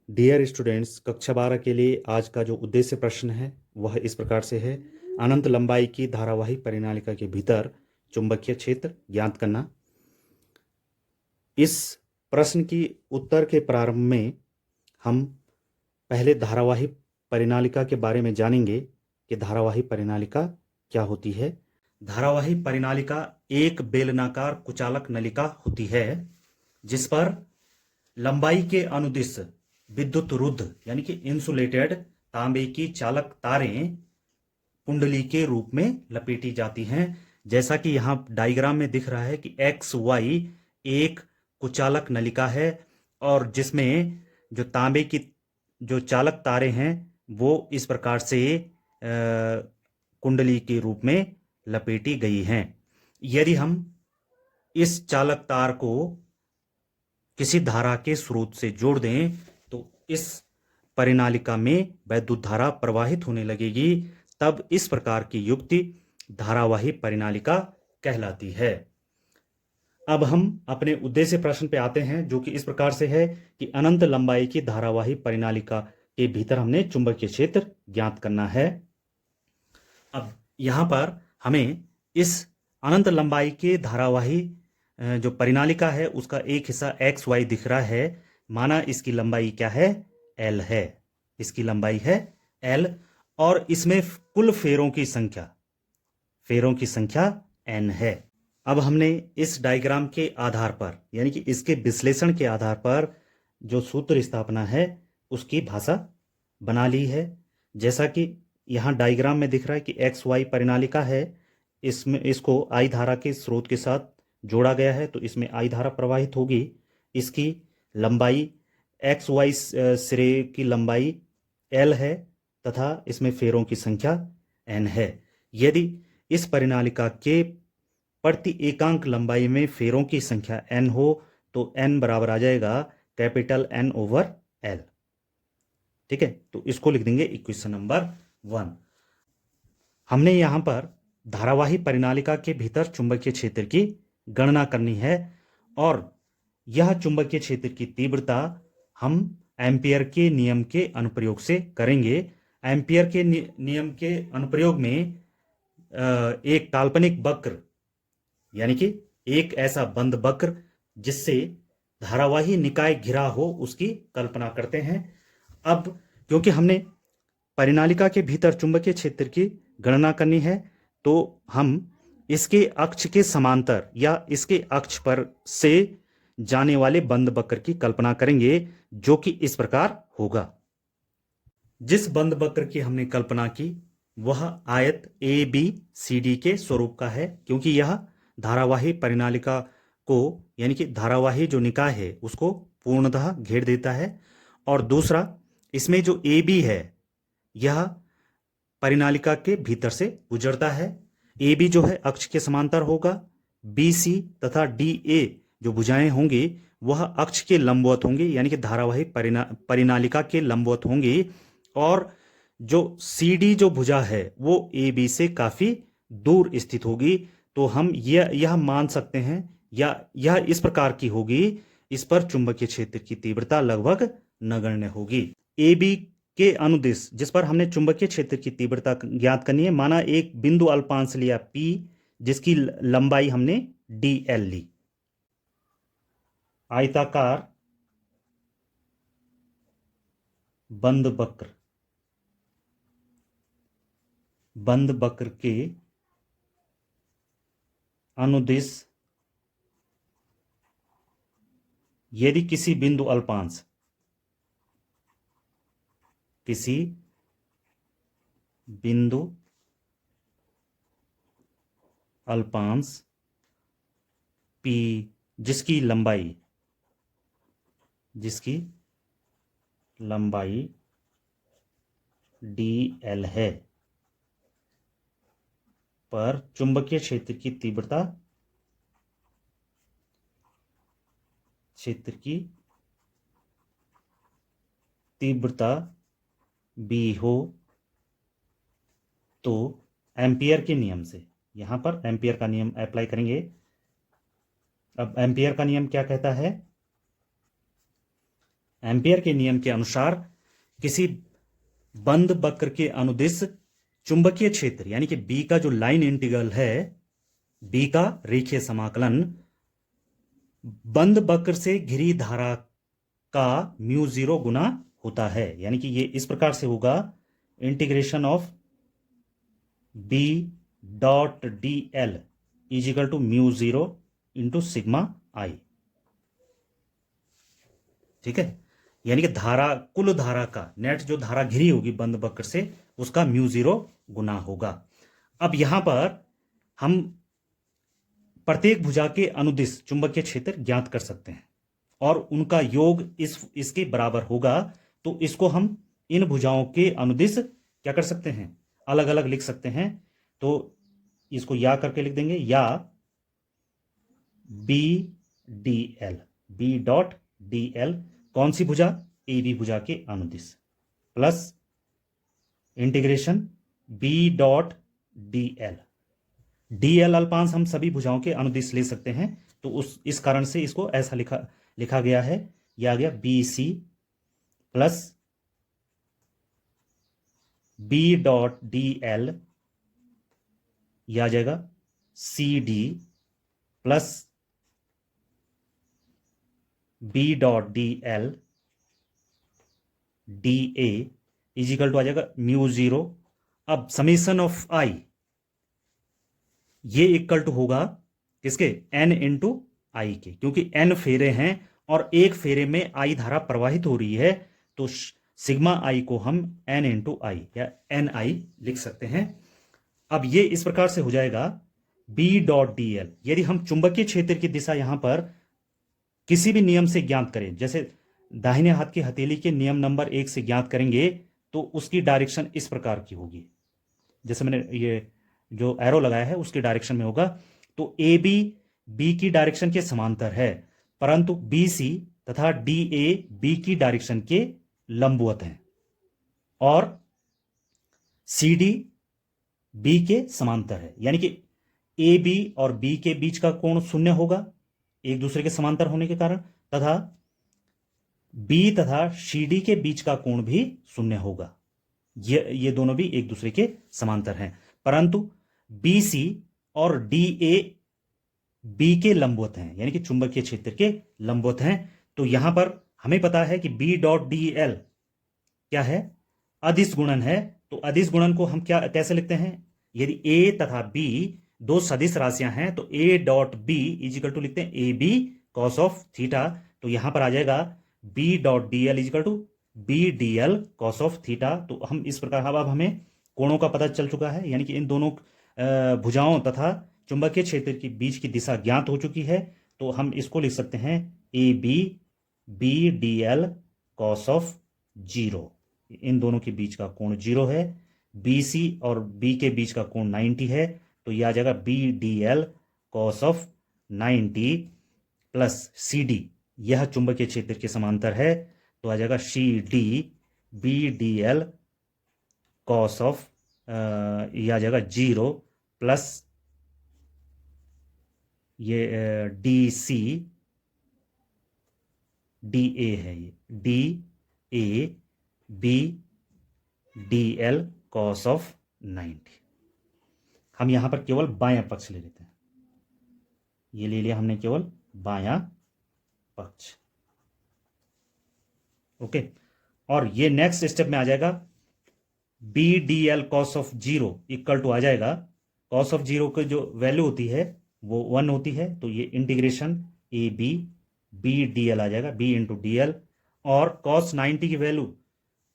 Dear students, कक्षा 12 के लिए आज का जो उद्देश्य प्रश्न है वह इस प्रकार से है। अनंत लंबाई की धारावाही परिनालिका के भीतर चुंबकीय क्षेत्र ज्ञात करना। इस प्रश्न की उत्तर के प्रारंभ में हम पहले धारावाही परिनालिका के बारे में जानेंगे कि धारावाही परिनालिका क्या होती है। धारावाही परिनालिका एक बेलनाकार कुचालक नलिका होती है जिस पर लंबाई के अनुदिश विद्युत रुद्ध यानी कि इंसुलेटेड तांबे की चालक तारें कुंडली के रूप में लपेटी जाती हैं। जैसा कि यहाँ डायग्राम में दिख रहा है कि एक्स वाई एक कुचालक नलिका है और जिसमें जो तांबे की जो चालक तारें हैं वो इस प्रकार से कुंडली के रूप में लपेटी गई हैं। यदि हम इस चालक तार को किसी धारा के स्रोत से जोड़ दें तो इस परिनालिका में वैद्युत धारा प्रवाहित होने लगेगी। तब इस प्रकार की युक्ति धारावाही परिनालिका कहलाती है। अब हम अपने उद्देश्य प्रश्न पे आते हैं जो कि इस प्रकार से है कि अनंत लंबाई की धारावाही परिनालिका के भीतर हमने चुंबकीय क्षेत्र ज्ञात करना है। अब यहाँ पर हमें इस अनंत लंबाई के धारावाही जो परिनालिका है उसका एक हिस्सा एक्स वाई दिख रहा है। माना इसकी लंबाई क्या है, एल है। इसकी लंबाई है एल और इसमें कुल फेरों की संख्या एन है। अब हमने इस डायग्राम के आधार पर यानी कि इसके विश्लेषण के आधार पर जो सूत्र स्थापना है उसकी भाषा बना ली है। जैसा कि यहाँ डायग्राम में दिख रहा है कि एक्स वाई परिनालिका है, इसमें इसको आई धारा के स्रोत के साथ जोड़ा गया है तो इसमें आई धारा प्रवाहित होगी। इसकी लंबाई एक्स वाई सिरे की लंबाई एल है तथा इसमें फेरों की संख्या एन है। यदि इस परिनालिका के प्रति एकांक लंबाई में फेरों की संख्या एन हो तो एन बराबर आ जाएगा कैपिटल एन ओवर एल। ठीक है, तो इसको लिख देंगे इक्वेशन नंबर 1। हमने यहां पर धारावाही परिनालिका के भीतर चुंबकीय क्षेत्र की गणना करनी है और यह चुंबकीय क्षेत्र की तीव्रता हम एम्पियर के नियम के अनुप्रयोग से करेंगे। एम्पियर के नियम के अनुप्रयोग में एक काल्पनिक वक्र यानी कि एक ऐसा बंद वक्र जिससे धारावाही निकाय घिरा हो उसकी कल्पना करते हैं। अब क्योंकि हमने परिनालिका के भीतर चुंबकीय क्षेत्र की गणना करनी है तो हम इसके अक्ष के समांतर या इसके अक्ष पर से जाने वाले बंद वक्र की कल्पना करेंगे जो कि इस प्रकार होगा। जिस बंद वक्र की हमने कल्पना की वह आयत ए बी सी डी के स्वरूप का है क्योंकि यह धारावाही परिनालिका को यानी कि धारावाही जो निकाय है उसको पूर्णतः घेर देता है। और दूसरा, इसमें जो ए बी है यह परिनालिका के भीतर से गुजरता है। ए बी जो है अक्ष के समांतर होगा, बी सी तथा डी ए जो भुजाएं होंगी वह अक्ष के लंबवत होंगी यानी कि धारावाही परिनालिका के लंबवत होंगी। और जो सी डी जो भुजा है वो ए बी से काफी दूर स्थित होगी। तो हम यह मान सकते हैं या यह इस प्रकार की होगी, इस पर चुंबकीय क्षेत्र की तीव्रता लगभग नगण्य होगी। ए बी के अनुदिश जिस पर हमने चुंबकीय क्षेत्र की तीव्रता ज्ञात करनी है, माना एक बिंदु अल्पांश लिया P जिसकी लंबाई हमने dl ली। आयताकार बंद वक्र के अनुदिश यदि किसी बिंदु अल्पांश P जिसकी लंबाई dl है पर चुंबकीय क्षेत्र की तीव्रता B हो तो एम्पियर के नियम से, यहां पर एम्पियर का नियम अप्लाई करेंगे। अब एम्पियर का नियम क्या कहता है एम्पियर के नियम के अनुसार किसी बंद वक्र के अनुदिश चुंबकीय क्षेत्र यानी कि बी का जो लाइन इंटीग्रल है, बी का रेखीय समाकलन बंद वक्र से घिरी धारा का म्यू जीरो गुना होता है। यानी कि ये इस प्रकार से होगा, integration of B dot D L is equal to mu zero into sigma I. ठीक है, यानी कि धारा, कुल धारा का नेट जो धारा घिरी होगी बंद वक्र से, उसका म्यू जीरो गुना होगा। अब यहां पर हम प्रत्येक भुजा के अनुदिश चुंबकीय क्षेत्र ज्ञात कर सकते हैं और उनका योग इसके बराबर होगा। तो इसको हम इन भुजाओं के अनुदिश क्या कर सकते हैं, अलग अलग लिख सकते हैं। तो इसको या करके लिख देंगे, या B D L, B dot D L कौन सी भुजा, ए बी भुजा के अनुदिश, plus integration B dot D L. D L अल्पांश हम सभी भुजाओं के अनुदिश ले सकते हैं, तो इस कारण से इसको ऐसा लिखा गया है। यह आ गया B C plus B dot D L, यह आ जाएगा C D plus B dot D L D A is equal to आ जाएगा म्यू जीरो। अब समेशन ऑफ आई ये इक्वल टू होगा किसके, एन इंटू आई के, क्योंकि एन फेरे हैं और एक फेरे में आई धारा प्रवाहित हो रही है, तो सिग्मा आई को हम एन इंटू आई या एन आई लिख सकते हैं। अब ये इस प्रकार से हो जाएगा बी डॉट डी एल। यदि हम चुंबकीय क्षेत्र की दिशा यहां पर किसी भी नियम से ज्ञात करें, जैसे दाहिने हाथ की हथेली के नियम नंबर 1 से ज्ञात करेंगे, तो उसकी डायरेक्शन इस प्रकार की होगी, जैसे मैंने ये जो एरो लगाया है उसकी डायरेक्शन में होगा। तो ए बी बी की डायरेक्शन के समांतर है, परंतु बी सी तथा डी ए बी की डायरेक्शन के लंबवत हैं, और सी डी बी के समांतर है। यानी कि ए बी और बी के बीच का कोण शून्य होगा एक दूसरे के समांतर होने के कारण, तथा बी तथा सी डी के बीच का कोण भी शून्य होगा। ये दोनों भी एक दूसरे के समांतर हैं, परंतु बी सी और डी ए बी के लंबवत हैं, यानी कि चुंबकीय क्षेत्र के लंबवत हैं। तो यहां पर हमें पता है कि बी डॉट डी एल क्या है, अदिश गुणन है। तो अदिश गुणन को हम कैसे लिखते हैं, यदि ए तथा बी दो सदिश राशियां हैं, तो A dot B is equal to लिखते हैं A B cos of theta. तो यहां पर आ जाएगा B dot D L is equal to B D L cos of theta. तो हम इस प्रकार, अब हमें कोणों का पता चल चुका है, यानी कि इन दोनों भुजाओं तथा चुंबकीय क्षेत्र के बीच की दिशा ज्ञात हो चुकी है। तो हम इसको लिख सकते हैं A B B D L cos of zero. इन दोनों के बीच का कोण जीरो है, बी सी और बी के बीच का कोण 90 है। तो यह आ जाएगा B D L cos of 90 plus C D, यह चुंबकीय क्षेत्र के समांतर है, तो आ जाएगा C D B D L cos of यह आ जाएगा जीरो प्लस ये डी सी डी ए है, ये D A B D L cos of 90। हम यहां पर केवल बायां पक्ष ले लेते हैं, ये ले लिया हमने केवल बायां पक्ष। ओके, और ये नेक्स्ट स्टेप में आ जाएगा B D L cos of zero equal to आ जाएगा, कॉस ऑफ जीरो की जो वैल्यू होती है वो 1 होती है। तो ये integration A B B D L आ जाएगा, बी इंटू डी एल, और कॉस 90 की वैल्यू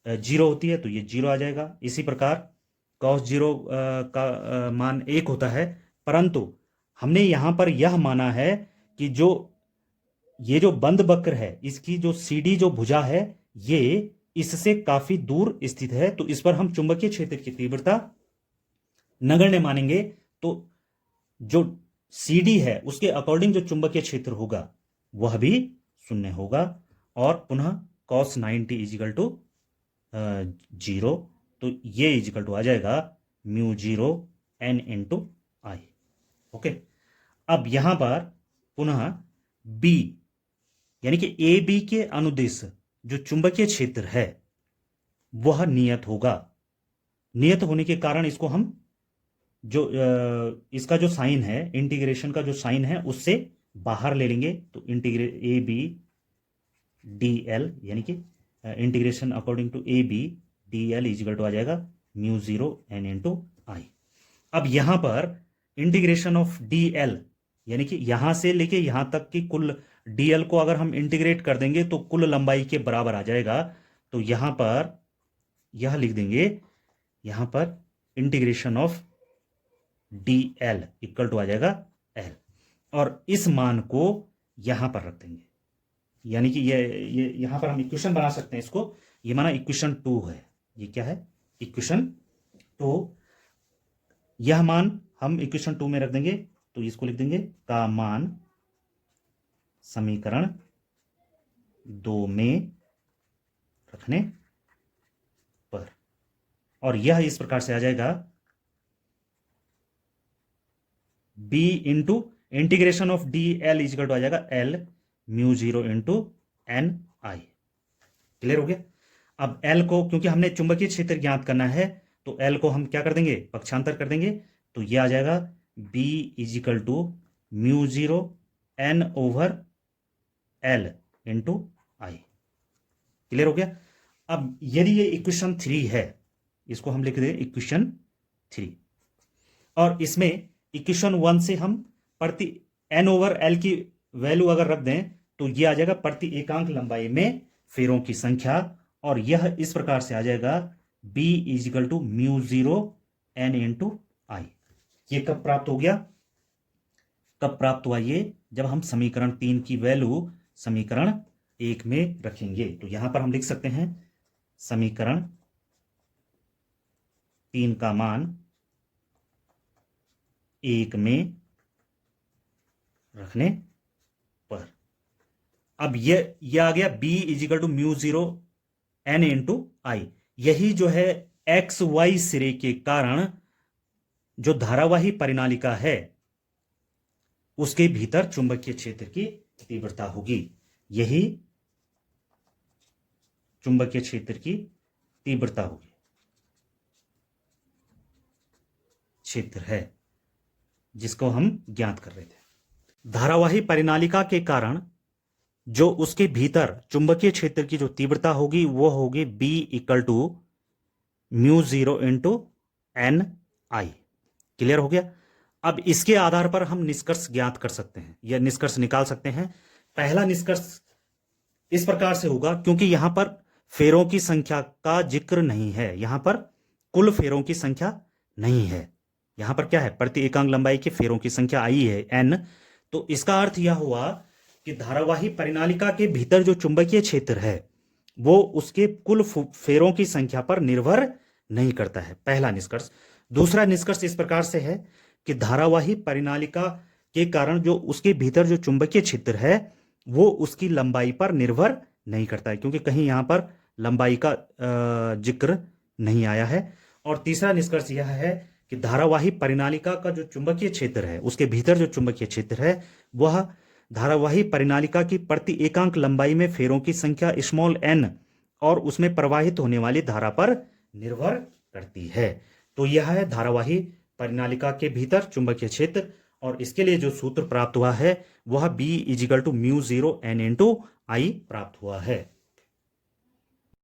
0 होती है, तो ये 0 आ जाएगा। इसी प्रकार कॉस 0 का मान 1 होता है, परंतु हमने यहां पर यह माना है कि ये जो बंद वक्र है, इसकी जो सीडी जो भुजा है, ये इससे काफी दूर स्थित है, तो इस पर हम चुंबकीय क्षेत्र की तीव्रता नगण्य मानेंगे। तो जो सीडी है उसके अकॉर्डिंग जो चुंबकीय क्षेत्र होगा वह भी शून्य होगा, और पुनः कॉस 90 इजिकल टू 0। तो ये इजिकल टू आ जाएगा म्यू जीरो एन इंटू आई। ओके, अब यहां पर पुनः बी यानी कि ए बी के अनुदिश जो चुंबकीय क्षेत्र है वह नियत होगा। नियत होने के कारण इसको हम जो इसका जो साइन है, इंटीग्रेशन का जो साइन है, उससे बाहर ले लेंगे। तो integrate A B D L, यानी कि integration according to A B D L is equal to आ जाएगा mu zero N into I. अब यहां पर इंटीग्रेशन ऑफ डी एल, यानी कि यहां से लेके यहां तक की कुल डीएल को अगर हम इंटीग्रेट कर देंगे तो कुल लंबाई के बराबर आ जाएगा। तो यहां पर यह लिख देंगे, यहां पर integration of D L equal to आ जाएगा एल, और इस मान को यहां पर रख देंगे। यानी कि ये यहां पर हम इक्वेशन बना सकते हैं इसको। ये माना इक्वेशन 2 है। ये क्या है? इक्वेशन 2। यह मान हम इक्वेशन 2 में रख देंगे। तो इसको लिख देंगे का मान समीकरण 2 में रखने पर, और यह इस प्रकार से आ जाएगा b into integration of D L is equal to आ जाएगा L mu zero into N I. Clear हो गया? अब एल को, क्योंकि हमने चुंबकीय क्षेत्र ज्ञात करना है, तो एल को हम क्या कर देंगे? पक्षांतर कर देंगे। तो यह आ जाएगा b is equal to mu zero N over L into I. Clear हो गया? अब यदि ये इक्वेशन 3 है, इसको हम लिख दें इक्वेशन 3, और इसमें इक्वेशन 1 से हम प्रति एन ओवर एल की वैल्यू अगर रख दें तो यह आ जाएगा प्रति एकांक लंबाई में फेरों की संख्या, और यह इस प्रकार से आ जाएगा b is equal to mu zero N into I. ये कब प्राप्त हो गया? कब प्राप्त हुआ ये? जब हम समीकरण 3 की वैल्यू समीकरण 1 में रखेंगे। तो यहां पर हम लिख सकते हैं समीकरण 3 का मान 1 में रखने पर। अब ये आ गया b is equal to mu zero N into I. यही जो है एक्स वाई सिरे के कारण जो धारावाही परिनालिका है उसके भीतर चुंबकीय क्षेत्र की तीव्रता होगी। यही चुंबकीय क्षेत्र की तीव्रता होगी, क्षेत्र है जिसको हम ज्ञात कर रहे थे। धारावाही परिनालिका के कारण जो उसके भीतर चुंबकीय क्षेत्र की जो तीव्रता होगी वो होगी b equal to mu zero into N I. Clear हो गया? अब इसके आधार पर हम निष्कर्ष ज्ञात कर सकते हैं या निष्कर्ष निकाल सकते हैं। पहला निष्कर्ष इस प्रकार से होगा, क्योंकि यहां पर फेरों की संख्या का जिक्र नहीं है, यहां पर कुल फेरों की संख्या नहीं है। यहां पर क्या है? प्रति एकांक लंबाई के फेरों की संख्या आई है n। तो इसका अर्थ यह हुआ कि धारावाही परिनालिका के भीतर जो चुंबकीय क्षेत्र है वो उसके कुल फेरों की संख्या पर निर्भर नहीं करता है। पहला निष्कर्ष। दूसरा निष्कर्ष इस प्रकार से है कि धारावाही परिनालिका के कारण जो उसके भीतर जो चुंबकीय क्षेत्र है वो उसकी लंबाई पर निर्भर नहीं करता है, क्योंकि कहीं यहां पर लंबाई का जिक्र नहीं आया है। और तीसरा निष्कर्ष यह है कि धारावाही परिनालिका का जो चुंबकीय क्षेत्र है, उसके भीतर जो चुंबकीय क्षेत्र है वह धारावाही परिनालिका की प्रति एकांक लंबाई में फेरों की संख्या स्मॉल n और उसमें प्रवाहित होने वाली धारा पर निर्भर करती है। तो यह है धारावाही परिनालिका के भीतर चुंबकीय क्षेत्र, और इसके लिए जो सूत्र प्राप्त हुआ है वह b is equal to mu zero N into I प्राप्त हुआ है।